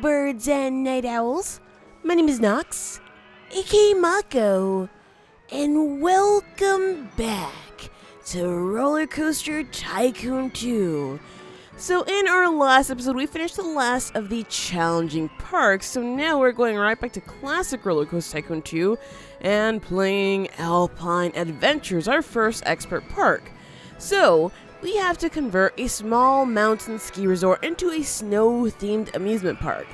birds and night owls. My name is Nox, aka Mako, and welcome back to Rollercoaster Tycoon 2. So in our last episode, we finished the last of the challenging parks, so now we're going right back to classic Rollercoaster Tycoon 2 and playing Alpine Adventures, our first expert park. So, we have to convert a small mountain ski resort into a snow-themed amusement park.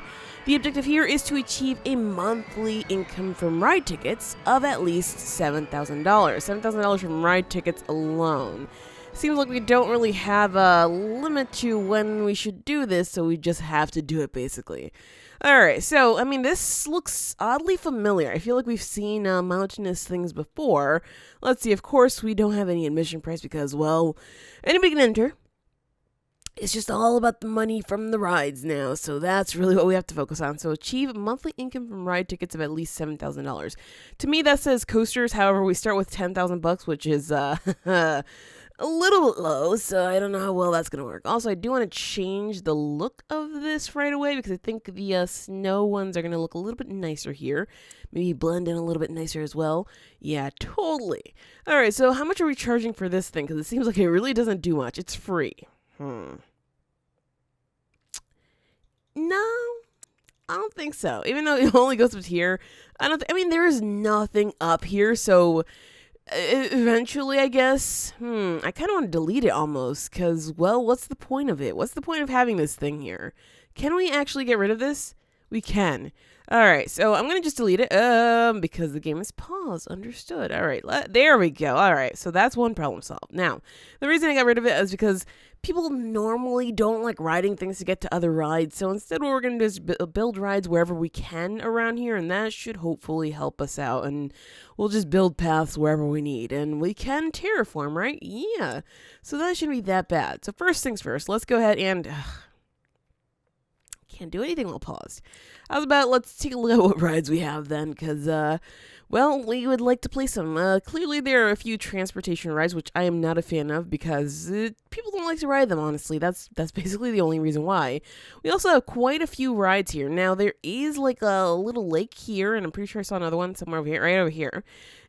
The objective here is to achieve a monthly income from ride tickets of at least $7,000. $7,000 from ride tickets alone. Seems like we don't really have a limit to when we should do this, so we just have to do it basically. Alright, so, I mean, this looks oddly familiar. I feel like we've seen mountainous things before. Let's see, of course, we don't have any admission price because, well, anybody can enter. It's just all about the money from the rides now, so that's really what we have to focus on. So achieve a monthly income from ride tickets of at least $7,000. To me, that says coasters. However, we start with $10,000, which is a little bit low, so I don't know how well that's going to work. Also, I do want to change the look of this right away because I think the snow ones are going to look a little bit nicer here. Maybe blend in a little bit nicer as well. Yeah, totally. All right, so how much are we charging for this thing? Because it seems like it really doesn't do much. It's free. No, I don't think so. Even though it only goes up here, I mean, there is nothing up here, so eventually, I guess. I kind of want to delete it almost, because, well, what's the point of it? What's the point of having this thing here? Can we actually get rid of this? We can. Alright, so I'm going to just delete it, because the game is paused. Understood. Alright, there we go. Alright, so that's one problem solved. Now, the reason I got rid of it is because people normally don't like riding things to get to other rides, so instead what we're going to do is build rides wherever we can around here, and that should hopefully help us out, and we'll just build paths wherever we need, and we can terraform, right? Yeah, so that shouldn't be that bad. So first things first, let's go ahead and... can't do anything while paused. Let's take a look at what rides we have then, because, well, we would like to play some. Clearly there are a few transportation rides, which I am not a fan of, because people don't like to ride them, honestly. That's basically the only reason why. We also have quite a few rides here. Now, there is, like, a little lake here, and I'm pretty sure I saw another one somewhere over here, right over here,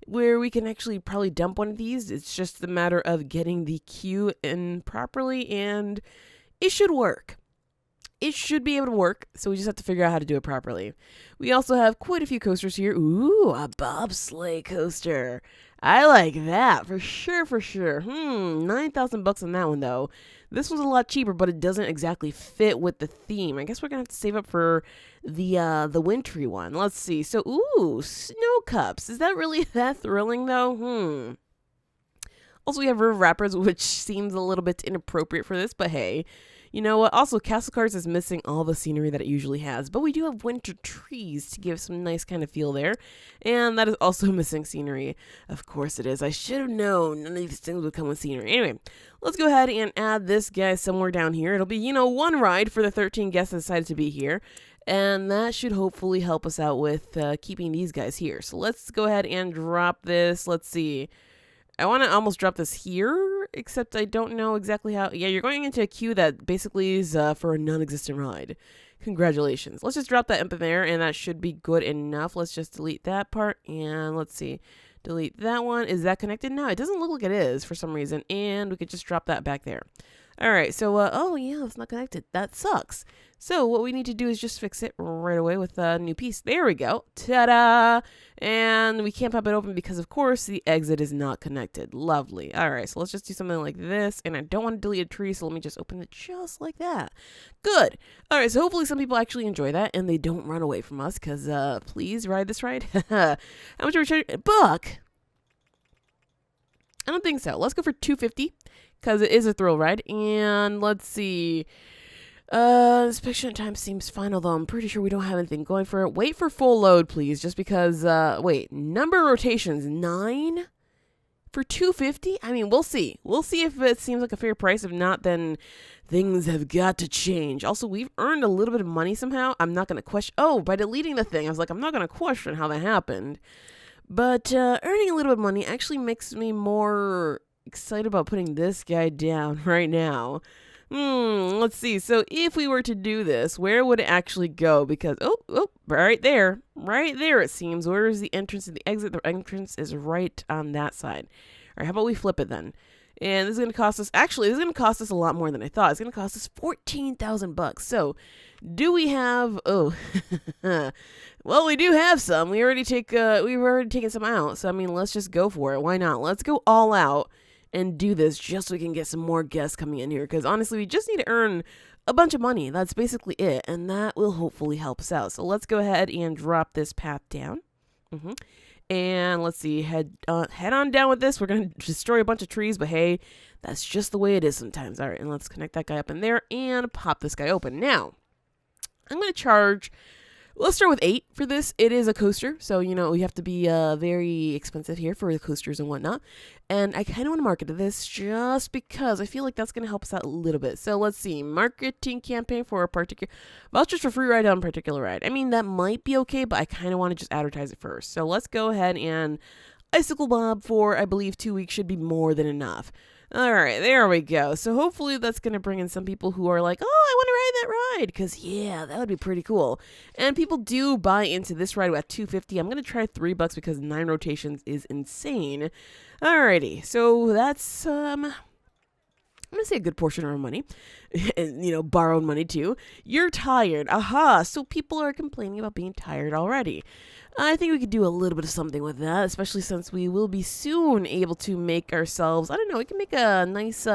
where we can actually probably dump one of these. It's just a matter of getting the queue in properly, and it should work. It should be able to work, so we just have to figure out how to do it properly. We also have quite a few coasters here. Ooh, a bobsleigh coaster. I like that, for sure, for sure. $9,000 on that one, though. This one's a lot cheaper, but it doesn't exactly fit with the theme. I guess we're going to have to save up for the wintry one. Let's see. So, ooh, snow cups. Is that really that thrilling, though? Also, we have River Rapids, which seems a little bit inappropriate for this, but hey. You know what? Also, Castle Cars is missing all the scenery that it usually has, but we do have winter trees to give some nice kind of feel there, and that is also missing scenery. Of course it is. I should have known none of these things would come with scenery. Anyway, let's go ahead and add this guy somewhere down here. It'll be, one ride for the 13 guests that decided to be here, and that should hopefully help us out with keeping these guys here. So let's go ahead and drop this. Let's see. I want to almost drop this here, except I don't know exactly how. Yeah, you're going into a queue that basically is for a non-existent ride. Congratulations. Let's just drop that up in there, and that should be good enough. Let's just delete that part, and let's see. Delete that one. Is that connected? No, it doesn't look like it is for some reason, and we could just drop that back there. All right, so, oh, yeah, it's not connected. That sucks. So what we need to do is just fix it right away with a new piece. There we go. Ta-da! And we can't pop it open because, of course, the exit is not connected. Lovely. All right, so let's just do something like this. And I don't want to delete a tree, so let me just open it just like that. Good. All right, so hopefully some people actually enjoy that and they don't run away from us because, please ride this ride. How much are we charging? $1? I don't think so. Let's go for $250 because it is a thrill ride. And let's see. Inspection time seems fine, although I'm pretty sure we don't have anything going for it. Wait for full load, please, just because, wait, number of rotations, 9 for $250? I mean, we'll see. We'll see if it seems like a fair price. If not, then things have got to change. Also, we've earned a little bit of money somehow. I'm not going to question, by deleting the thing, I was like, I'm not going to question how that happened. But, earning a little bit of money actually makes me more excited about putting this guy down right now. Let's see. So if we were to do this, where would it actually go? Because, right there. Right there, it seems. Where is the entrance and the exit? The entrance is right on that side. All right, how about we flip it then? And this is going to cost us, actually, this is going to cost us a lot more than I thought. It's going to cost us $14,000. So, do we have, well, we do have some. We've already taken some out. So, I mean, let's just go for it. Why not? Let's go all out and do this just so we can get some more guests coming in here. Because honestly, we just need to earn a bunch of money. That's basically it. And that will hopefully help us out. So, let's go ahead and drop this path down. And let's see, head on down with this. We're going to destroy a bunch of trees, but hey, that's just the way it is sometimes. All right, and let's connect that guy up in there and pop this guy open. Now, I'm going to charge, let's start with 8 for this. It is a coaster, so, you know, we have to be very expensive here for the coasters and whatnot. And I kind of want to market this just because I feel like that's going to help us out a little bit. So let's see, marketing campaign for a particular, vouchers for free ride on a particular ride. I mean, that might be okay, but I kind of want to just advertise it first. So let's go ahead and Icicle Bob for, I believe, 2 weeks should be more than enough. All right, there we go. So hopefully that's going to bring in some people who are like, oh, I want to ride that ride. Because, yeah, that would be pretty cool. And people do buy into this ride at $250. I'm going to try $3 because 9 rotations is insane. Alrighty, so that's, I'm going to say a good portion of our money. And, you know, borrowed money too. You're tired. Aha, so people are complaining about being tired already. I think we could do a little bit of something with that, especially since we will be soon able to make ourselves, I don't know, we can make a nice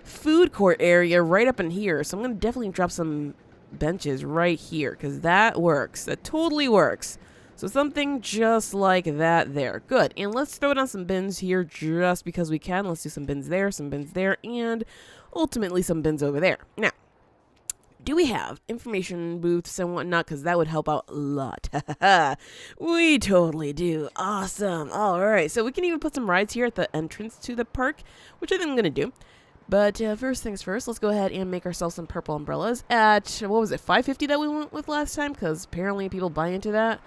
food court area right up in here. So I'm going to definitely drop some benches right here because that works. That totally works. So something just like that there. Good. And let's throw down some bins here just because we can. Let's do some bins there, and ultimately some bins over there. Now, do we have information booths and whatnot? Because that would help out a lot. We totally do. Awesome. All right. So we can even put some rides here at the entrance to the park, which I think I'm going to do. But first things first, let's go ahead and make ourselves some purple umbrellas at, what was it, $5.50 that we went with last time? Because apparently people buy into that.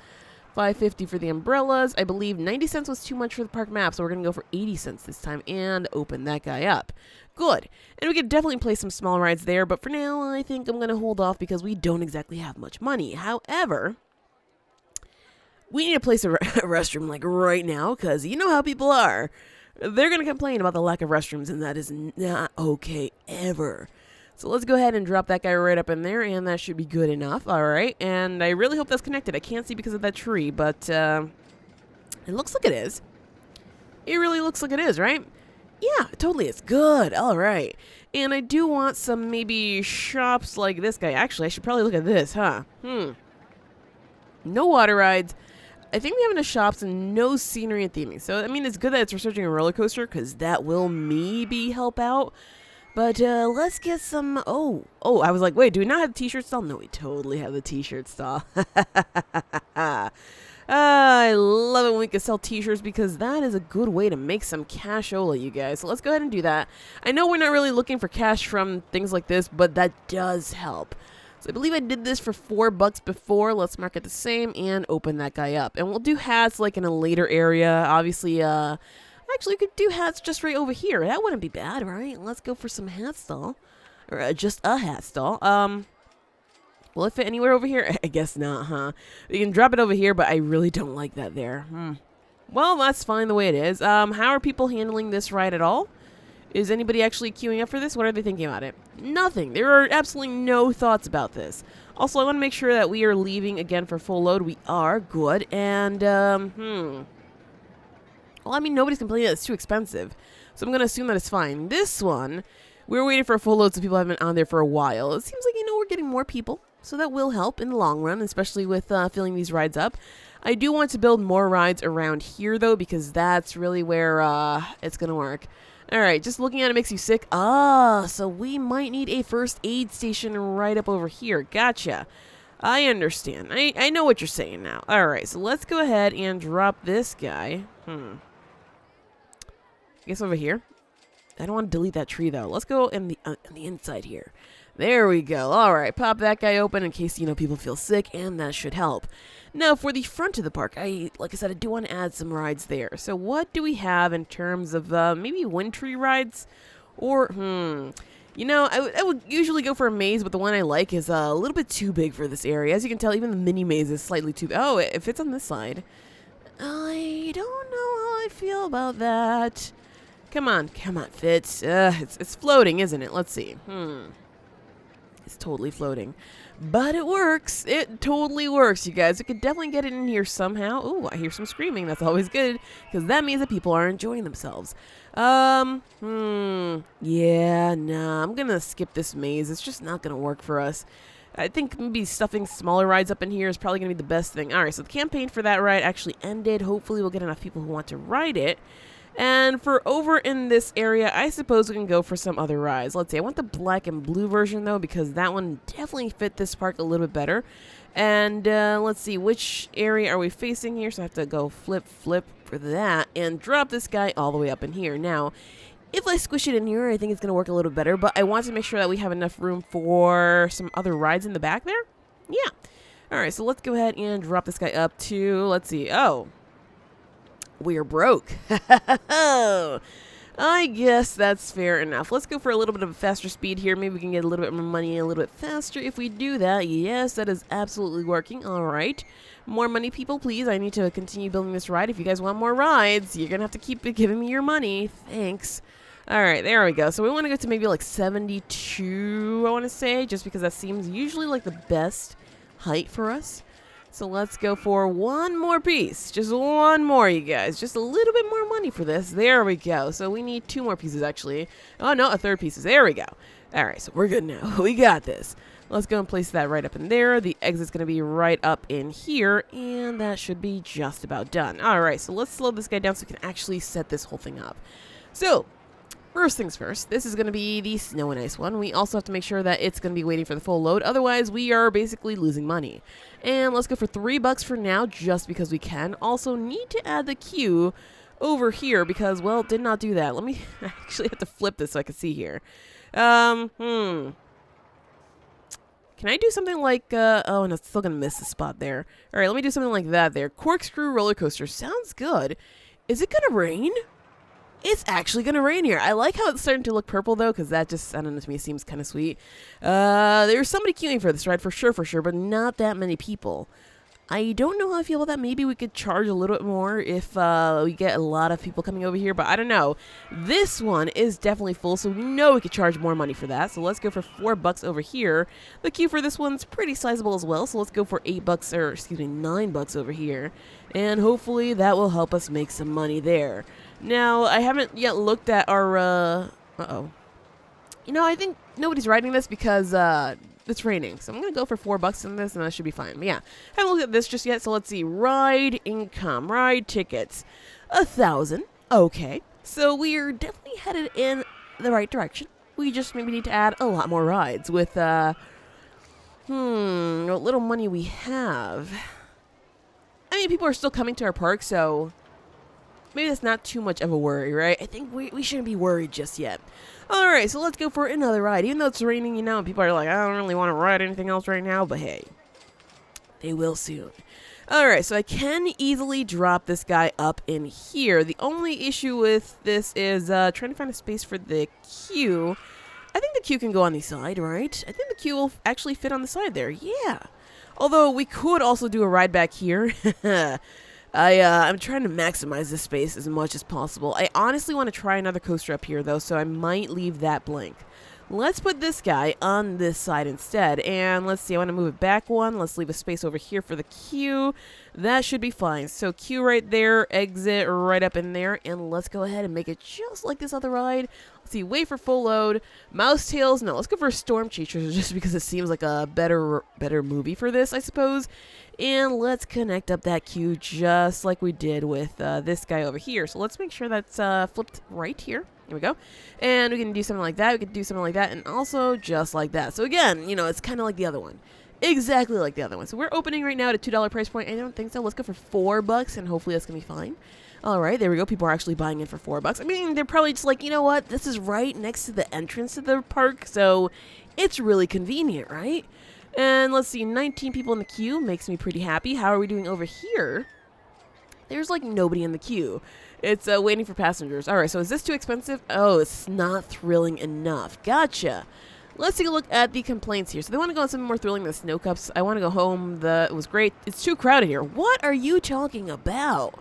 $5.50 for the umbrellas. I believe 90 cents was too much for the park map, so we're going to go for 80 cents this time and open that guy up. Good. And we could definitely play some small rides there, but for now, I think I'm going to hold off because we don't exactly have much money. However, we need to place a restroom like right now because you know how people are. They're going to complain about the lack of restrooms, and that is not okay ever. So let's go ahead and drop that guy right up in there, and that should be good enough. All right, and I really hope that's connected. I can't see because of that tree, but it looks like it is. It really looks like it is, right? Yeah, totally is. Good. All right. And I do want some maybe shops like this guy. Actually, I should probably look at this, huh? No water rides. I think we have enough shops and no scenery and theming. So, I mean, it's good that it's researching a roller coaster because that will maybe help out. But let's get some, I was like, wait, do we not have the t-shirt stall? No, we totally have the t-shirt stall. I love it when we can sell t-shirts because that is a good way to make some cashola, you guys. So let's go ahead and do that. I know we're not really looking for cash from things like this, but that does help. So I believe I did this for $4 before. Let's mark it the same and open that guy up. And we'll do hats like in a later area. Obviously, actually, we could do hats just right over here. That wouldn't be bad, right? Let's go for some hat stall. Or just a hat stall. Will it fit anywhere over here? I guess not, huh? We can drop it over here, but I really don't like that there. Well, that's fine the way it is. How are people handling this ride at all? Is anybody actually queuing up for this? What are they thinking about it? Nothing. There are absolutely no thoughts about this. Also, I want to make sure that we are leaving again for full load. We are. Good. And, well, I mean, nobody's complaining that it's too expensive. So I'm going to assume that it's fine. This one, we're waiting for a full load, so people haven't been on there for a while. It seems like, we're getting more people. So that will help in the long run, especially with filling these rides up. I do want to build more rides around here, though, because that's really where it's going to work. All right, just looking at it makes you sick. So we might need a first aid station right up over here. Gotcha. I understand. I know what you're saying now. All right, so let's go ahead and drop this guy. I guess over here. I don't want to delete that tree, though. Let's go in the inside here. There we go. All right, pop that guy open in case, people feel sick, and that should help. Now, for the front of the park, like I said, I do want to add some rides there. So what do we have in terms of maybe wintry rides? Or, You know, I would usually go for a maze, but the one I like is a little bit too big for this area. As you can tell, even the mini maze is slightly too... Oh, it fits on this side. I don't know how I feel about that. Come on, fit. It's floating, isn't it? Let's see. It's totally floating. But it works. It totally works, you guys. We could definitely get it in here somehow. Ooh, I hear some screaming. That's always good, because that means that people are enjoying themselves. Yeah, nah, I'm gonna skip this maze. It's just not gonna work for us. I think maybe stuffing smaller rides up in here is probably gonna be the best thing. Alright, so the campaign for that ride actually ended. Hopefully we'll get enough people who want to ride it. And for over in this area, I suppose we can go for some other rides. Let's see, I want the black and blue version, though, because that one definitely fit this park a little bit better. And let's see, which area are we facing here? So I have to go flip for that and drop this guy all the way up in here. Now, if I squish it in here, I think it's going to work a little better, but I want to make sure that we have enough room for some other rides in the back there. Yeah. All right, so let's go ahead and drop this guy up to, let's see, oh. We're broke. I guess that's fair enough. Let's go for a little bit of a faster speed here. Maybe we can get a little bit more money a little bit faster if we do that. Yes, that is absolutely working. All right. More money, people, please. I need to continue building this ride. If you guys want more rides, you're going to have to keep giving me your money. Thanks. All right, there we go. So we want to go to maybe like 72, I want to say, just because that seems usually like the best height for us. So let's go for one more piece. Just one more, you guys. Just a little bit more money for this. There we go. So we need 2 more pieces, actually. Oh, no, a third piece. There we go. All right, so we're good now. We got this. Let's go and place that right up in there. The exit's going to be right up in here, and that should be just about done. All right, so let's slow this guy down so we can actually set this whole thing up. So, first things first, this is going to be the snow and ice one. We also have to make sure that it's going to be waiting for the full load. Otherwise, we are basically losing money. And let's go for $3 for now, just because we can. Also, need to add the queue over here because, well, did not do that. Let me actually have to flip this so I can see here. Can I do something like, oh, no, it's still going to miss the spot there. All right, let me do something like that there. Corkscrew roller coaster. Sounds good. Is it going to rain? It's actually going to rain here. I like how it's starting to look purple, though, because that just, I don't know, to me seems kind of sweet. There's somebody queuing for this ride for sure, but not that many people. I don't know how I feel about that. Maybe we could charge a little bit more if we get a lot of people coming over here, but I don't know. This one is definitely full, so we know we could charge more money for that. So let's go for $4 over here. The queue for this one's pretty sizable as well, so let's go for $8, or excuse me, $9 over here. And hopefully that will help us make some money there. Now, I haven't yet looked at our, uh-oh. You know, I think nobody's riding this because, it's raining. So I'm going to go for $4 on this, and that should be fine. But yeah, haven't looked at this just yet, so let's see. Ride income, ride tickets. 1,000. Okay. So we're definitely headed in the right direction. We just maybe need to add a lot more rides with, what little money we have. I mean, people are still coming to our park, so maybe that's not too much of a worry, right? I think we shouldn't be worried just yet. Alright, so let's go for another ride. Even though it's raining, you know, people are like, I don't really want to ride anything else right now, but hey, they will soon. Alright, so I can easily drop this guy up in here. The only issue with this is trying to find a space for the queue. I think the queue can go on the side, right? I think the queue will actually fit on the side there. Yeah. Although we could also do a ride back here. I'm trying to maximize this space as much as possible. I honestly want to try another coaster up here, though, so I might leave that blank. Let's put this guy on this side instead. And let's see, I want to move it back one. Let's leave a space over here for the queue. That should be fine. So queue right there, exit right up in there. And let's go ahead and make it just like this other ride. Let's see, wait for full load. Mouse Tails, no, let's go for Storm Chasers just because it seems like a better movie for this, I suppose. And let's connect up that queue just like we did with this guy over here. So let's make sure that's flipped right here. Here we go. And we can do something like that. We can do something like that. And also just like that. So again, you know, it's kind of like the other one. Exactly like the other one. So we're opening right now at a $2 price point. I don't think so. Let's go for $4 and hopefully that's going to be fine. All right, there we go. People are actually buying in for $4. I mean, they're probably just like, you know what? This is right next to the entrance to the park. So it's really convenient, right? And let's see, 19 people in the queue makes me pretty happy. How are we doing over here? There's like nobody in the queue. It's waiting for passengers. All right, so is this too expensive? Oh, it's not thrilling enough. Gotcha. Let's take a look at the complaints here. So they want to go on something more thrilling than Snow Cups. I want to go home. It was great. It's too crowded here. What are you talking about?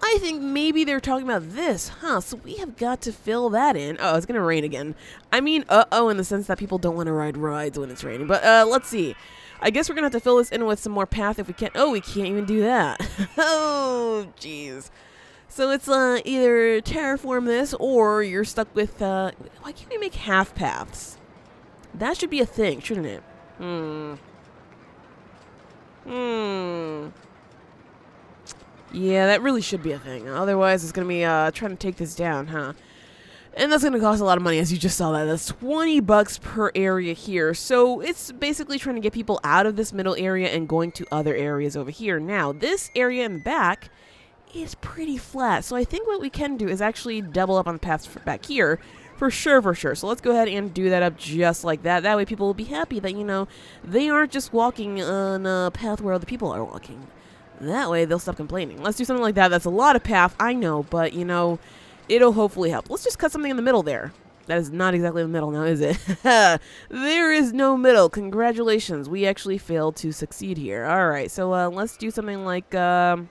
I think maybe they're talking about this, huh? So we have got to fill that in. Oh, it's going to rain again. I mean, in the sense that people don't want to ride rides when it's raining. But let's see. I guess we're going to have to fill this in with some more path if we can. Oh, we can't even do that. Oh, jeez. So it's either terraform this or you're stuck with, why can't we make half paths? That should be a thing, shouldn't it? Yeah, that really should be a thing. Otherwise, it's going to be trying to take this down, huh? And that's going to cost a lot of money, as you just saw that. That's $20 per area here. So it's basically trying to get people out of this middle area and going to other areas over here. Now, this area in the back is pretty flat. So I think what we can do is actually double up on the paths back here. For sure, for sure. So let's go ahead and do that up just like that. That way people will be happy that, you know, they aren't just walking on a path where other people are walking. That way they'll stop complaining. Let's do something like that. That's a lot of path, I know, but, you know, it'll hopefully help. Let's just cut something in the middle there. That is not exactly the middle now, is it? There is no middle. Congratulations. We actually failed to succeed here. All right, so let's do something like... let's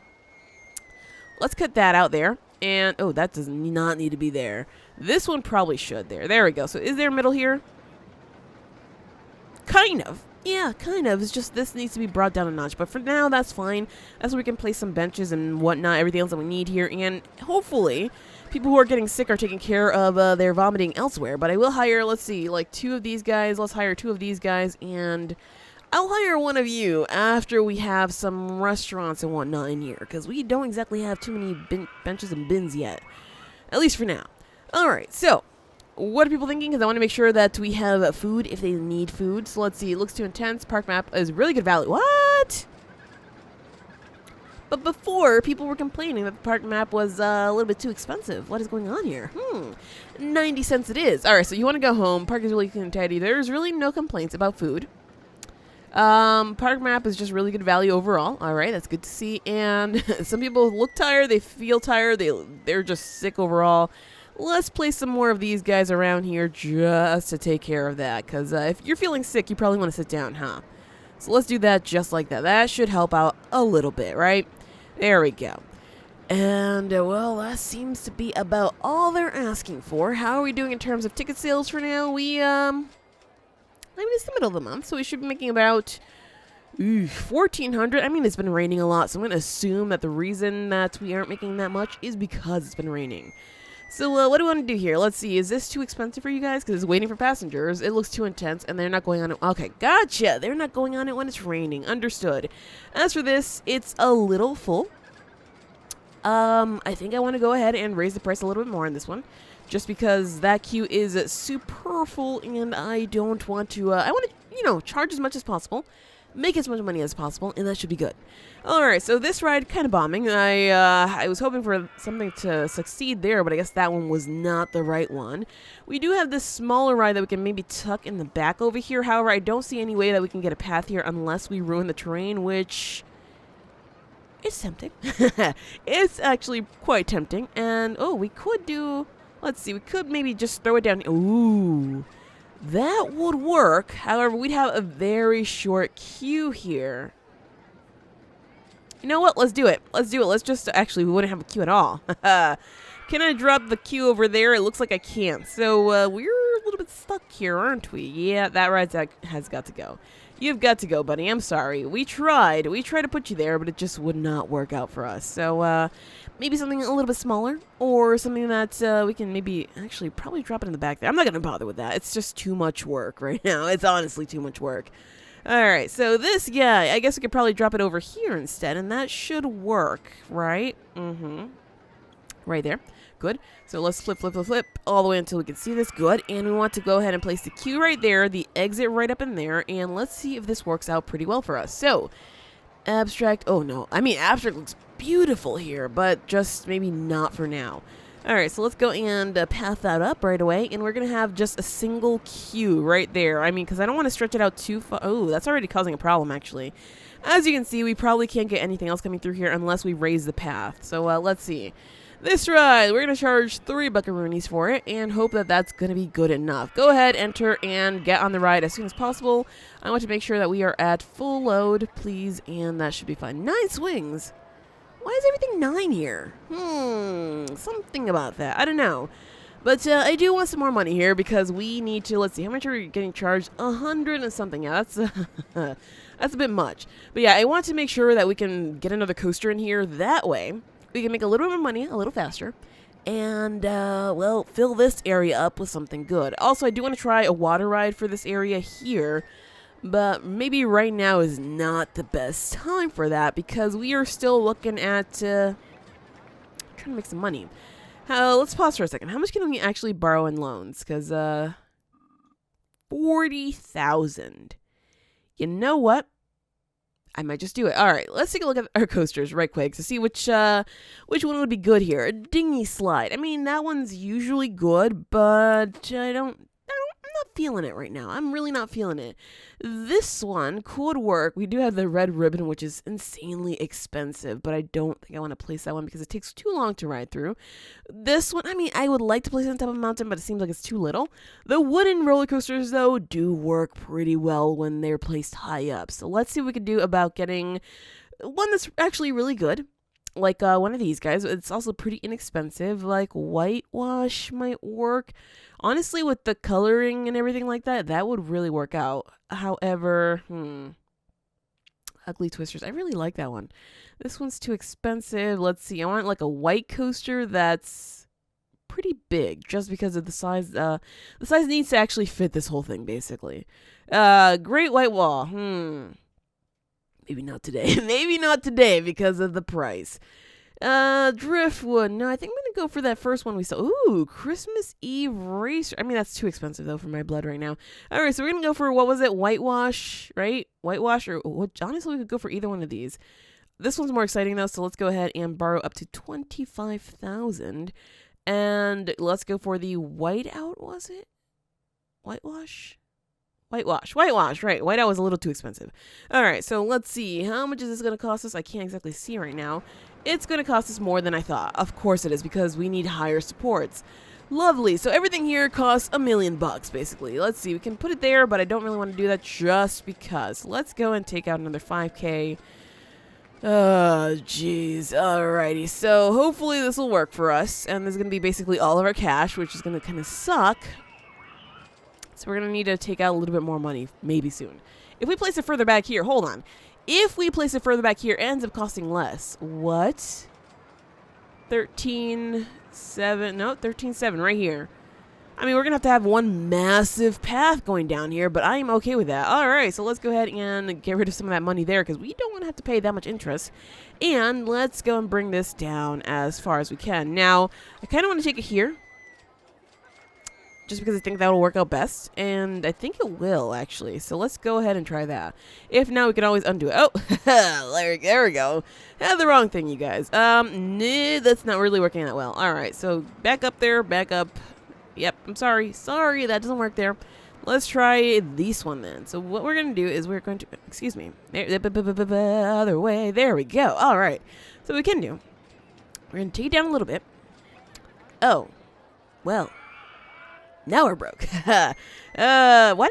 cut that out there. And, oh, that does not need to be there. This one probably should there. There we go. So is there a middle here? Kind of. Yeah, kind of. It's just this needs to be brought down a notch. But for now, that's fine. That's where we can place some benches and whatnot, everything else that we need here. And hopefully, people who are getting sick are taking care of their vomiting elsewhere. But I will hire, let's see, like 2 of these guys. Let's hire 2 of these guys. And I'll hire one of you after we have some restaurants and whatnot in here, because we don't exactly have too many benches and bins yet. At least for now. Alright, so, what are people thinking? Because I want to make sure that we have food if they need food. So let's see, it looks too intense. Park map is really good value. What? But before, people were complaining that the park map was a little bit too expensive. What is going on here? 90 cents it is. Alright, so you want to go home. Park is really clean and tidy. There's really no complaints about food. Park map is just really good value overall. Alright, that's good to see. And some people look tired, they feel tired, they're just sick overall. Let's place some more of these guys around here just to take care of that. Because if you're feeling sick, you probably want to sit down, huh? So let's do that just like that. That should help out a little bit, right? There we go. And, well, that seems to be about all they're asking for. How are we doing in terms of ticket sales for now? I mean, it's the middle of the month, so we should be making about 1,400. I mean, it's been raining a lot, so I'm going to assume that the reason that we aren't making that much is because it's been raining. So, what do we want to do here? Let's see. Is this too expensive for you guys? Because it's waiting for passengers. It looks too intense, and they're not going on it. Okay, gotcha. They're not going on it when it's raining. Understood. As for this, it's a little full. I think I want to go ahead and raise the price a little bit more on this one. Just because that queue is super full, and I don't want to, I want to, you know, charge as much as possible, make as much money as possible, and that should be good. Alright, so this ride, kind of bombing. I was hoping for something to succeed there, but I guess that one was not the right one. We do have this smaller ride that we can maybe tuck in the back over here. However, I don't see any way that we can get a path here unless we ruin the terrain, which... it's tempting. It's actually quite tempting, and, oh, we could do... let's see, we could maybe just throw it down. Ooh, that would work. However, we'd have a very short queue here. You know what? Let's do it. Let's do it. Let's just... actually, we wouldn't have a queue at all. Can I drop the queue over there? It looks like I can't. So, we're a little bit stuck here, aren't we? Yeah, that ride has got to go. You've got to go, buddy. I'm sorry. We tried. We tried to put you there, but it just would not work out for us. So, maybe something a little bit smaller, or something that we can maybe actually probably drop it in the back there. I'm not going to bother with that. It's just too much work right now. It's honestly too much work. Alright, so this, yeah, I guess we could probably drop it over here instead, and that should work, right? Right there. Good. So let's flip all the way until we can see this. Good. And we want to go ahead and place the queue right there, the exit right up in there, and let's see if this works out pretty well for us. So, abstract, oh no, I mean, abstract looks beautiful here, but just maybe not for now. All right, so let's go and path that up right away, and we're going to have just a single queue right there. I mean, because I don't want to stretch it out too far. Oh, that's already causing a problem, actually. As you can see, we probably can't get anything else coming through here unless we raise the path. So let's see. This ride, we're going to charge 3 buckaroonies for it and hope that that's going to be good enough. Go ahead, enter, and get on the ride as soon as possible. I want to make sure that we are at full load, please, and that should be fine. 9 swings. Why is everything 9 here? Something about that. I don't know. But I do want some more money here because we need to, let's see, how much are we getting charged? 100 and something. Yeah, that's, that's a bit much. But yeah, I want to make sure that we can get another coaster in here. That way, we can make a little bit more money a little faster. And, well, fill this area up with something good. Also, I do want to try a water ride for this area here. But maybe right now is not the best time for that because we are still looking at trying to make some money. Let's pause for a second. How much can we actually borrow in loans? Because 40,000. You know what? I might just do it. All right, let's take a look at our coasters right quick to see which one would be good here. A dinghy slide. I mean, that one's usually good, but I'm not feeling it right now. I'm really not feeling it. This one could work. We do have the red ribbon, which is insanely expensive, but I don't think I want to place that one because it takes too long to ride through. This one, I mean, I would like to place it on top of a mountain, but it seems like it's too little. The wooden roller coasters, though, do work pretty well when they're placed high up. So let's see what we can do about getting one that's actually really good. Like one of these guys. It's also pretty inexpensive. Like whitewash might work. Honestly, with the coloring and everything like that, that would really work out. However, ugly twisters. I really like that one. This one's too expensive. Let's see. I want like a white coaster that's pretty big, just because of the size. The size needs to actually fit this whole thing, basically. Great White Wall. Maybe not today. Maybe not today because of the price. Driftwood. No, I think I'm going to go for that first one we saw. Ooh, Christmas Eve Racer. I mean, that's too expensive, though, for my blood right now. All right, so we're going to go for, what was it? Whitewash, right? Whitewash, or what? Honestly, we could go for either one of these. This one's more exciting, though, so let's go ahead and borrow up to 25,000. And let's go for the whiteout, was it? Whitewash? Whitewash, right. Whiteout was a little too expensive. All right, so let's see. How much is this going to cost us? I can't exactly see right now. It's going to cost us more than I thought. Of course it is, because we need higher supports. Lovely. So everything here costs $1 million, basically. Let's see. We can put it there, but I don't really want to do that just because. Let's go and take out another 5K. Oh, jeez. Alrighty. So hopefully this will work for us. And this is going to be basically all of our cash, which is going to kind of suck. So we're going to need to take out a little bit more money, maybe soon. If we place it further back here, hold on. If we place it further back here, it ends up costing less. What? 13.7. No, 13.7 right here. I mean, we're going to have one massive path going down here, but I am okay with that. All right, so let's go ahead and get rid of some of that money there because we don't want to have to pay that much interest. And let's go and bring this down as far as we can. Now, I kind of want to take it here, just because I think that will work out best, and I think it will, actually. So let's go ahead and try that. If not, we can always undo it. Oh, there we go. Had the wrong thing, you guys. Nah, that's not really working that well. All right, so back up there, back up. Yep, I'm sorry. Sorry, that doesn't work there. Let's try this one then. So what we're going to do is we're going to, excuse me, other way. There we go. All right. So what we can do, we're going to take it down a little bit. Oh, well. Now we're broke. Why did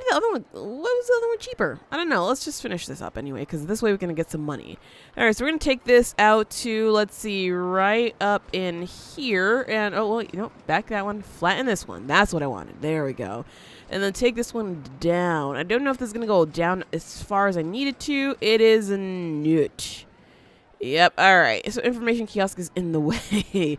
the other one, what was the other one cheaper? I don't know. Let's just finish this up anyway, because this way we're going to get some money. All right, so we're going to take this out to, let's see, right up in here. And, oh, well, you know, back that one, flatten this one. That's what I wanted. There we go. And then take this one down. I don't know if this is going to go down as far as I need it to. It is a newt. Yep, all right. So information kiosk is in the way.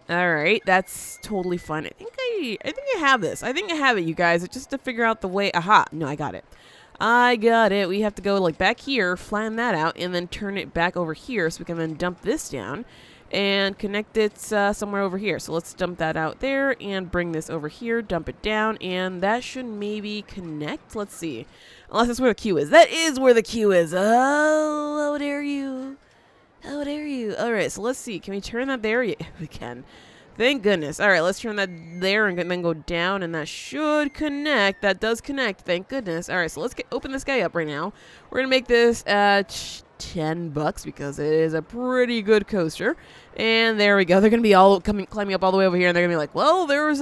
All right, that's totally fine. I think I have this. I think I have it, you guys. It's just to figure out the way. Aha! No, I got it. I got it. We have to go like back here, flatten that out, and then turn it back over here, so we can then dump this down and connect it somewhere over here. So let's dump that out there and bring this over here, dump it down, and that should maybe connect. Let's see. Unless that's where the queue is. That is where the queue is. Oh, how dare you? How dare you? All right, so let's see. Can we turn that there? Yeah, we can. Thank goodness. All right, let's turn that there and then go down, and that should connect. That does connect. Thank goodness. All right, so let's open this guy up right now. We're going to make this $10 because it is a pretty good coaster. And there we go. They're going to be all climbing up all the way over here, and they're going to be like, well, there's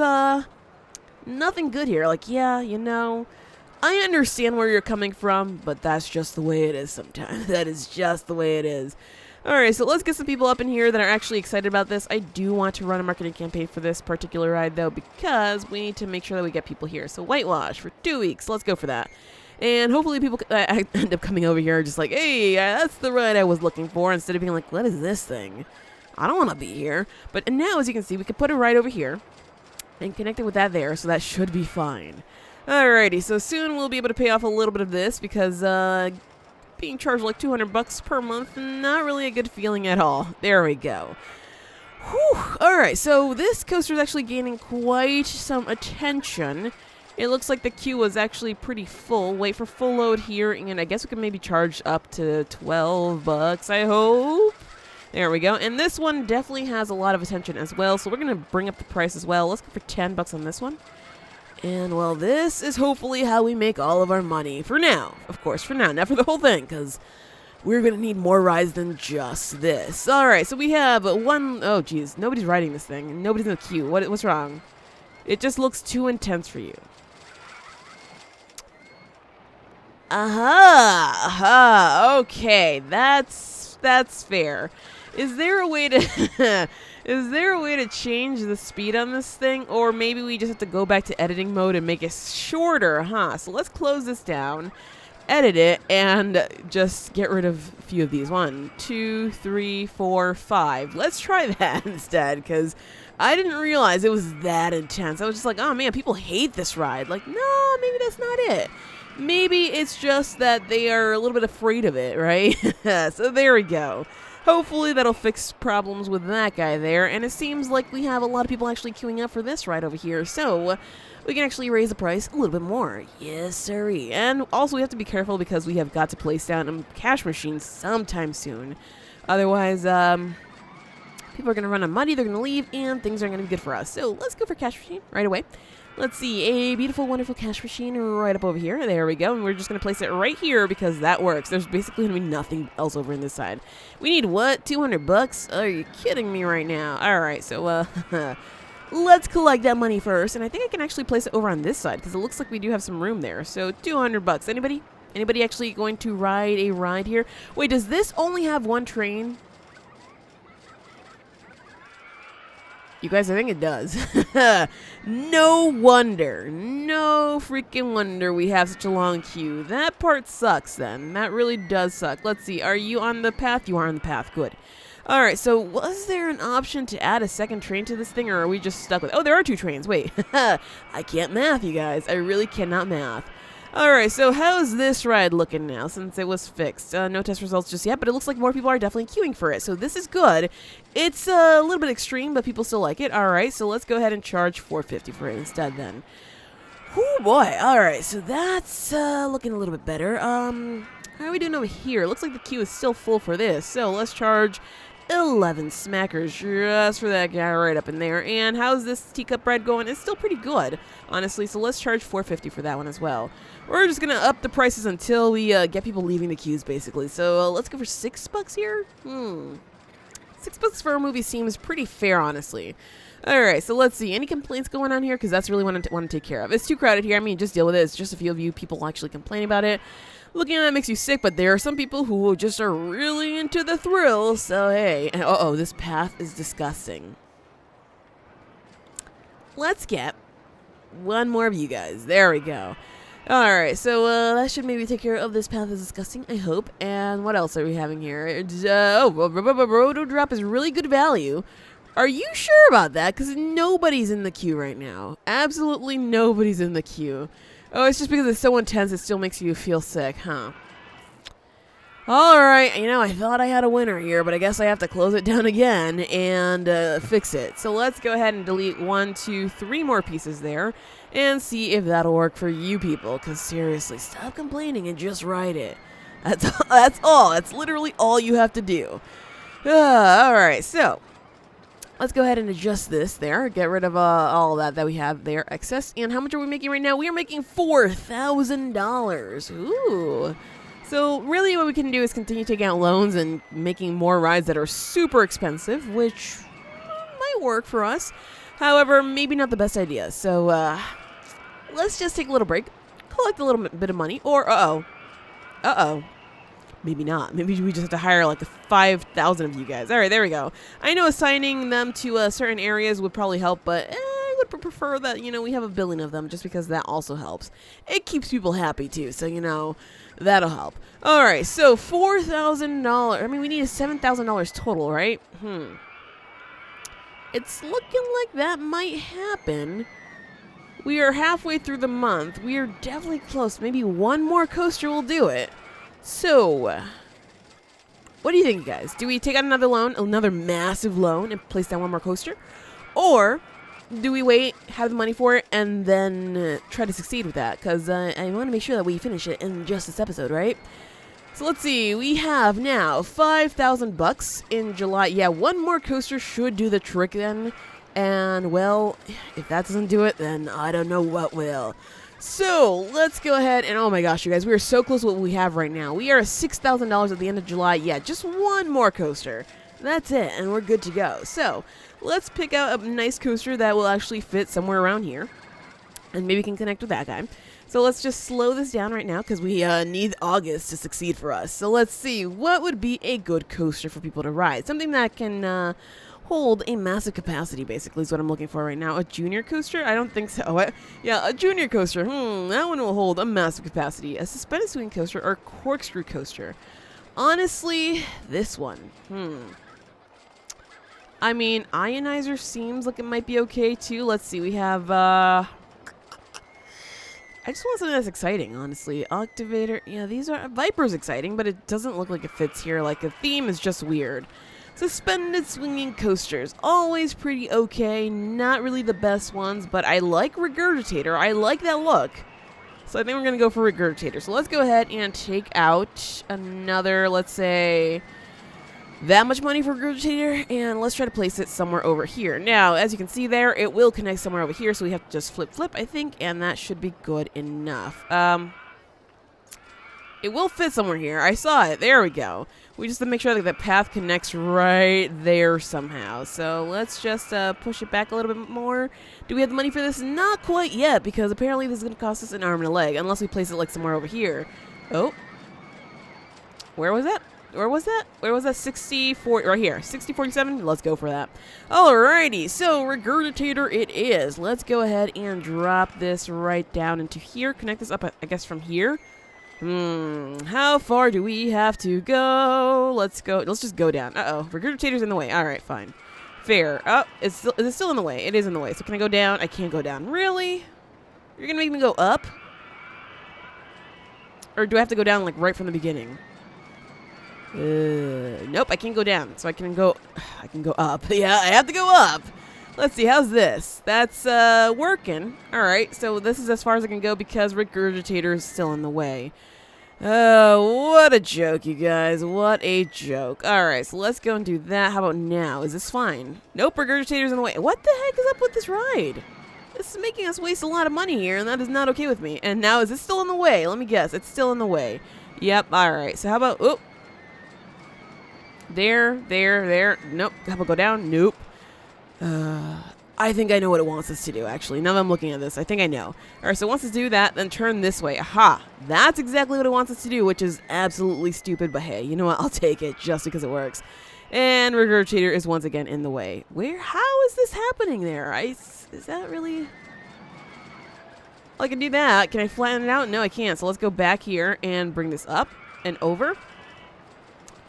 nothing good here. Like, yeah, you know, I understand where you're coming from, but that's just the way it is sometimes. That is just the way it is. Alright, so let's get some people up in here that are actually excited about this. I do want to run a marketing campaign for this particular ride, though, because we need to make sure that we get people here. So whitewash for 2 weeks. Let's go for that. And hopefully people end up coming over here just like, hey, that's the ride I was looking for, instead of being like, what is this thing? I don't want to be here. But now, as you can see, we can put a ride over here and connect it with that there, so that should be fine. Alrighty, so soon we'll be able to pay off a little bit of this because, being charged like $200 per month, not really a good feeling at all. There we go. Whew. Alright, so this coaster is actually gaining quite some attention. It looks like the queue was actually pretty full. Wait for full load here, and I guess we can maybe charge up to $12, I hope. There we go. And this one definitely has a lot of attention as well, so we're going to bring up the price as well. Let's go for $10 on this one. And, well, this is hopefully how we make all of our money. For now. Of course, for now. Not for the whole thing, because we're going to need more rides than just this. Alright, so we have one... Oh, geez. Nobody's riding this thing. Nobody's in the queue. What's wrong? It just looks too intense for you. Aha! Aha! Okay, that's fair. Is there a way to... Is there a way to change the speed on this thing? Or maybe we just have to go back to editing mode and make it shorter, huh? So let's close this down, edit it, and just get rid of a few of these. 1, 2, 3, 4, 5. Let's try that instead, because I didn't realize it was that intense. I was just like, oh man, people hate this ride. Like, no, maybe that's not it. Maybe it's just that they are a little bit afraid of it, right? So there we go. Hopefully that'll fix problems with that guy there, and it seems like we have a lot of people actually queuing up for this ride over here, so we can actually raise the price a little bit more. Yes, sirree. And also we have to be careful because we have got to place down a cash machine sometime soon. Otherwise, people are going to run out of money, they're going to leave, and things aren't going to be good for us. So let's go for cash machine right away. Let's see, a beautiful, wonderful cash machine right up over here. There we go. And we're just going to place it right here because that works. There's basically going to be nothing else over in this side. We need what? $200? Are you kidding me right now? All right, so let's collect that money first. And I think I can actually place it over on this side because it looks like we do have some room there. So $200. Anybody? Anybody actually going to ride a ride here? Wait, does this only have one train? You guys, I think it does. No wonder. No freaking wonder we have such a long queue. That part sucks then. That really does suck. Let's see. Are you on the path? You are on the path. Good. Alright, so was there an option to add a second train to this thing, or are we just stuck with... Oh, there are 2 trains. Wait. I can't math, you guys. I really cannot math. Alright, so how's this ride looking now since it was fixed? No test results just yet, but it looks like more people are definitely queuing for it, so this is good. It's a little bit extreme, but people still like it. Alright, so let's go ahead and charge $4.50 for it instead then. Oh boy, alright, so that's looking a little bit better. How are we doing over here? Looks like the queue is still full for this, so let's charge 11 smackers just for that guy right up in there. And how's this teacup ride going? It's still pretty good, honestly, so let's charge $4.50 for that one as well. We're just gonna up the prices until we get people leaving the queues, basically. So let's go for $6 here. $6 for a movie seems pretty fair, honestly. Alright, so let's see. Any complaints going on here? Because that's really what I want to take care of. It's too crowded here. I mean, just deal with it. It's just a few of you people actually complaining about it. Looking at that makes you sick, but there are some people who just are really into the thrill. So, hey. Uh-oh, this path is disgusting. Let's get one more of you guys. There we go. Alright, so that should maybe take care of this path is disgusting, I hope. And what else are we having here? Roto Drop is really good value. Are you sure about that? Because nobody's in the queue right now. Absolutely nobody's in the queue. Oh, it's just because it's so intense it still makes you feel sick, huh? Alright, you know, I thought I had a winner here, but I guess I have to close it down again and fix it. So let's go ahead and delete 1, 2, 3 more pieces there and see if that'll work for you people. Because seriously, stop complaining and just ride it. That's all. That's literally all you have to do. All right, so let's go ahead and adjust this there. Get rid of all that we have there, excess. And how much are we making right now? We are making $4,000. Ooh. So really what we can do is continue taking out loans and making more rides that are super expensive, which might work for us. However, maybe not the best idea. So let's just take a little break, collect a little bit of money, or maybe not. Maybe we just have to hire like 5,000 of you guys. All right, there we go. I know assigning them to certain areas would probably help, but I would prefer that, we have a billion of them just because that also helps. It keeps people happy too, so, that'll help. All right, so $4,000. I mean, we need $7,000 total, right? It's looking like that might happen. We are halfway through the month. We are definitely close. Maybe one more coaster will do it. So, what do you think, guys? Do we take out another loan, another massive loan, and place down one more coaster? Or do we wait, have the money for it, and then try to succeed with that? Because I want to make sure that we finish it in just this episode, right? So let's see. We have now $5,000 in July. Yeah, one more coaster should do the trick then. And, well, if that doesn't do it, then I don't know what will. So, let's go ahead and, oh my gosh, you guys, we are so close to what we have right now. We are at $6,000 at the end of July. Yeah, just one more coaster. That's it, and we're good to go. So, let's pick out a nice coaster that will actually fit somewhere around here. And maybe we can connect with that guy. So, let's just slow this down right now because we need August to succeed for us. So, let's see. What would be a good coaster for people to ride? Something that can hold a massive capacity, basically, is what I'm looking for right now. A junior coaster? I don't think so. Yeah, a junior coaster. That one will hold a massive capacity. A suspended swing coaster or corkscrew coaster? Honestly, this one. I mean, ionizer seems like it might be okay, too. Let's see. We have, I just want something that's exciting, honestly. Activator. Yeah, these are... Viper's exciting, but it doesn't look like it fits here. Like, the theme is just weird. Suspended swinging coasters, always pretty okay, not really the best ones, but I like Regurgitator. I like that look. So I think we're going to go for Regurgitator. So let's go ahead and take out another, let's say, that much money for Regurgitator, and let's try to place it somewhere over here. Now, as you can see there, it will connect somewhere over here, so we have to just flip, I think, and that should be good enough. It will fit somewhere here. I saw it. There we go. We just have to make sure that the path connects right there somehow. So let's just push it back a little bit more. Do we have the money for this? Not quite yet, because apparently this is going to cost us an arm and a leg, unless we place it like somewhere over here. Oh. Where was that? Where was that? Where was that? 60-40, right here. 60-47? Let's go for that. Alrighty, so Regurgitator it is. Let's go ahead and drop this right down into here. Connect this up, I guess, from here. How far do we have to go? Let's go. Let's just go down. Uh-oh. Regurgitator's in the way. All right, is it still in the way? It is in the way. So can I go down? I can't go down. Really? You're going to make me go up? Or do I have to go down, like, right from the beginning? Nope, I can't go down. So I can go up. Yeah, I have to go up. Let's see, how's this? That's, working. All right, so this is as far as I can go because Regurgitator is still in the way. What a joke, you guys. What a joke. Alright, so let's go and do that. How about now? Is this fine? Nope, Regurgitator's in the way. What the heck is up with this ride? This is making us waste a lot of money here, and that is not okay with me. And now, is this still in the way? Let me guess. It's still in the way. Yep, alright. So how about... Oh. There. Nope. How about go down? Nope. I think I know what it wants us to do, actually. Now that I'm looking at this, I think I know. Alright, so it wants us to do that, then turn this way. Aha! That's exactly what it wants us to do, which is absolutely stupid, but hey, you know what? I'll take it just because it works. And Regurgitator is once again in the way. How is this happening there? Is that really... I can do that. Can I flatten it out? No, I can't. So let's go back here and bring this up and over.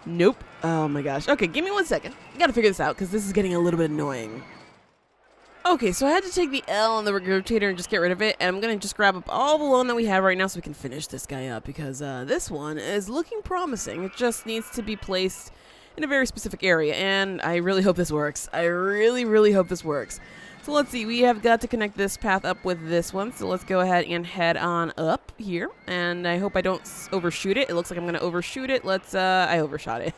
Nope. Oh my gosh. Okay, give me 1 second. I gotta figure this out because this is getting a little bit annoying. Okay, so I had to take the L on the Regurgitator and just get rid of it, and I'm going to just grab up all the loan that we have right now so we can finish this guy up, because this one is looking promising. It just needs to be placed in a very specific area, and I really hope this works. I really, really hope this works. So let's see, we have got to connect this path up with this one. So let's go ahead and head on up here. And I hope I don't overshoot it. It looks like I'm going to overshoot it. I overshot it.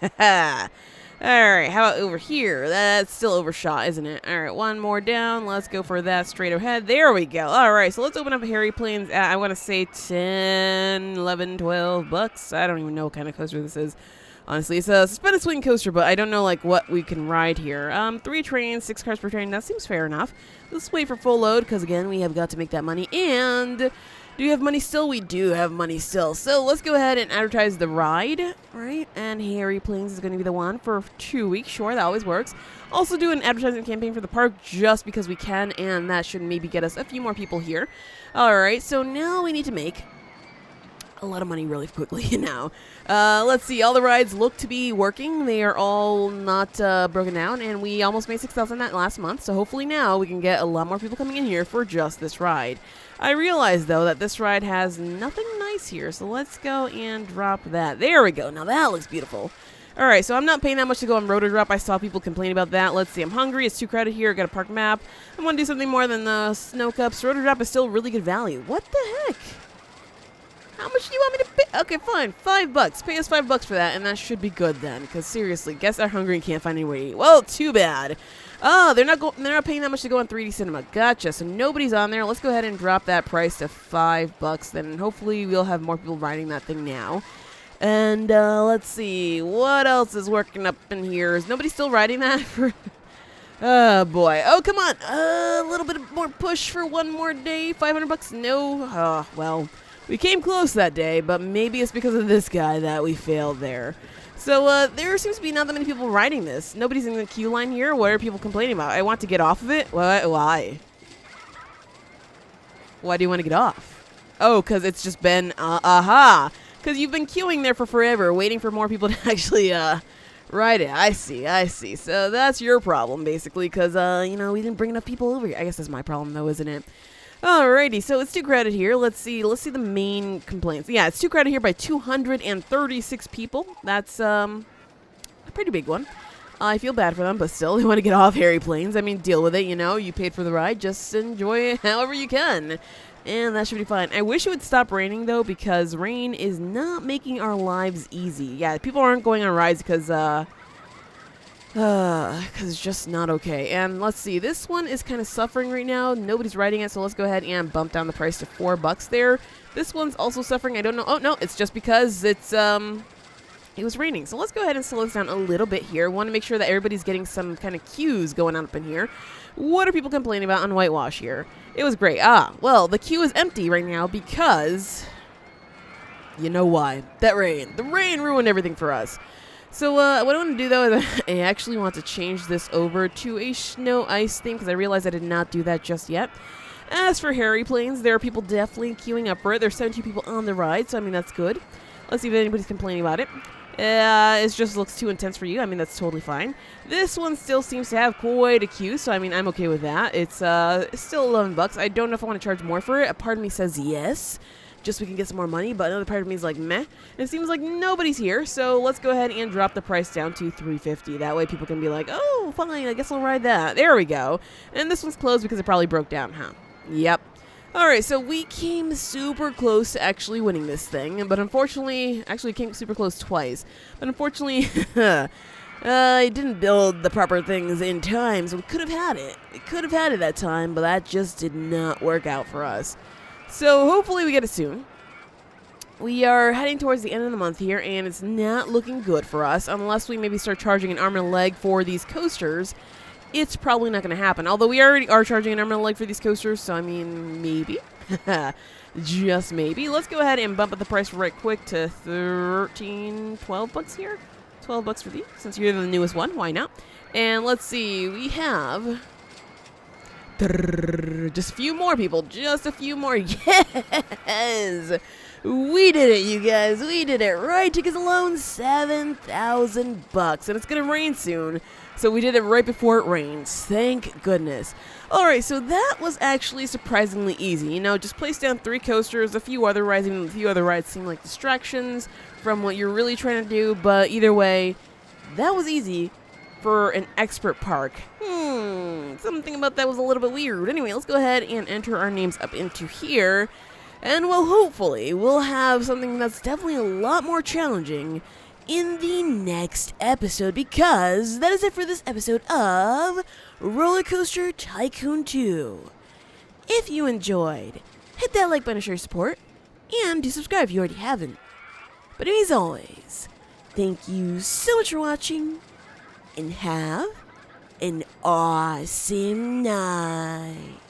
Alright, how about over here? That's still overshot, isn't it? Alright, one more down. Let's go for that straight ahead. There we go. Alright, so let's open up Harry Planes at, I want to say 10, 11, 12 bucks. I don't even know what kind of coaster this is. Honestly, it's a suspended swing coaster, but I don't know like what we can ride here. 3 trains, 6 cars per train. That seems fair enough. Let's wait for full load because again, we have got to make that money. And do you have money still? We do have money still. So let's go ahead and advertise the ride, right? And Harry Planes is going to be the one for 2 weeks. Sure, that always works. Also do an advertising campaign for the park just because we can, and that should maybe get us a few more people here. All right, so now we need to make a lot of money really quickly now. Let's see, all the rides look to be working. They are all not broken down, and we almost made 6,000 that last month, so hopefully now we can get a lot more people coming in here for just this ride. I realize, though, that this ride has nothing nice here, so let's go and drop that. There we go. Now that looks beautiful. Alright, so I'm not paying that much to go on Rotor Drop. I saw people complain about that. Let's see, I'm hungry. It's too crowded here. Got a park map. I want to do something more than the Snow Cups. Rotor Drop is still really good value. What the heck? How much do you want me to pay? Okay, fine. $5. Pay us $5 for that, and that should be good then. Because seriously, guess they're hungry and can't find anywhere to eat. Well, too bad. Oh, they're not paying that much to go on 3D Cinema. Gotcha. So nobody's on there. Let's go ahead and drop that price to $5. Then hopefully we'll have more people riding that thing now. And let's see, what else is working up in here? Is nobody still riding that? Oh boy. Oh, come on. A little bit more push for one more day. $500? No. Oh, well. We came close that day, but maybe it's because of this guy that we failed there. So, there seems to be not that many people riding this. Nobody's in the queue line here. What are people complaining about? I want to get off of it? What? Why? Why do you want to get off? Oh, because it's just been, aha! Because you've been queuing there for forever, waiting for more people to actually, ride it. I see. So that's your problem, basically, because, you know, we didn't bring enough people over here. I guess that's my problem, though, isn't it? Alrighty, so it's too crowded here. Let's see the main complaints. Yeah, it's too crowded here by 236 people. That's a pretty big one. I feel bad for them, but still, they want to get off Harry Planes. I mean, deal with it, you know. You paid for the ride. Just enjoy it however you can. And that should be fine. I wish it would stop raining, though, because rain is not making our lives easy. Yeah, people aren't going on rides because it's just not okay. And let's see, this one is kind of suffering right now. Nobody's riding it, so let's go ahead and bump down the price to $4 there. This one's also suffering. I don't know. Oh, no, it's just because it was raining. So let's go ahead and slow this down a little bit here. Want to make sure that everybody's getting some kind of cues going on up in here. What are people complaining about on Whitewash here? It was great. Well, the queue is empty right now because you know why. That rain. The rain ruined everything for us. So what I want to do, though, is I actually want to change this over to a snow ice theme because I realized I did not do that just yet. As for Harry Planes, there are people definitely queuing up for it. There's 17 people on the ride, so I mean, that's good. Let's see if anybody's complaining about it. It just looks too intense for you. I mean, that's totally fine. This one still seems to have quite a queue, so I mean, I'm okay with that. It's still $11. I don't know if I want to charge more for it. A part of me says yes, just so we can get some more money, but another part of me is like, meh. And it seems like nobody's here, so let's go ahead and drop the price down to $350. That way people can be like, oh, fine, I guess I'll ride that. There we go. And this one's closed because it probably broke down, huh? Yep. Alright, so we came super close to actually winning this thing, but unfortunately, actually came super close twice, but unfortunately, I didn't build the proper things in time, so we could have had it. We could have had it that time, but that just did not work out for us. So hopefully we get it soon. We are heading towards the end of the month here, and it's not looking good for us, unless we maybe start charging an arm and a leg for these coasters. It's probably not going to happen, although we already are charging an arm and a leg for these coasters, so I mean, maybe. Just maybe. Let's go ahead and bump up the price right quick to $12 here. $12 for these, since you're the newest one. Why not? And let's see, we have just a few more people. Just a few more. Yes! We did it, you guys. We did it. Ride tickets alone, $7,000. And it's going to rain soon. So we did it right before it rains. Thank goodness. Alright, so that was actually surprisingly easy. You know, just place down 3 coasters, a few other rides, even a few other rides seem like distractions from what you're really trying to do. But either way, that was easy for an expert park. something about that was a little bit weird. Anyway, let's go ahead and enter our names up into here. And well, hopefully, we'll have something that's definitely a lot more challenging in the next episode, because that is it for this episode of Rollercoaster Tycoon 2. If you enjoyed, hit that like button to show your support, and do subscribe if you already haven't. But as always, thank you so much for watching, and have an awesome night.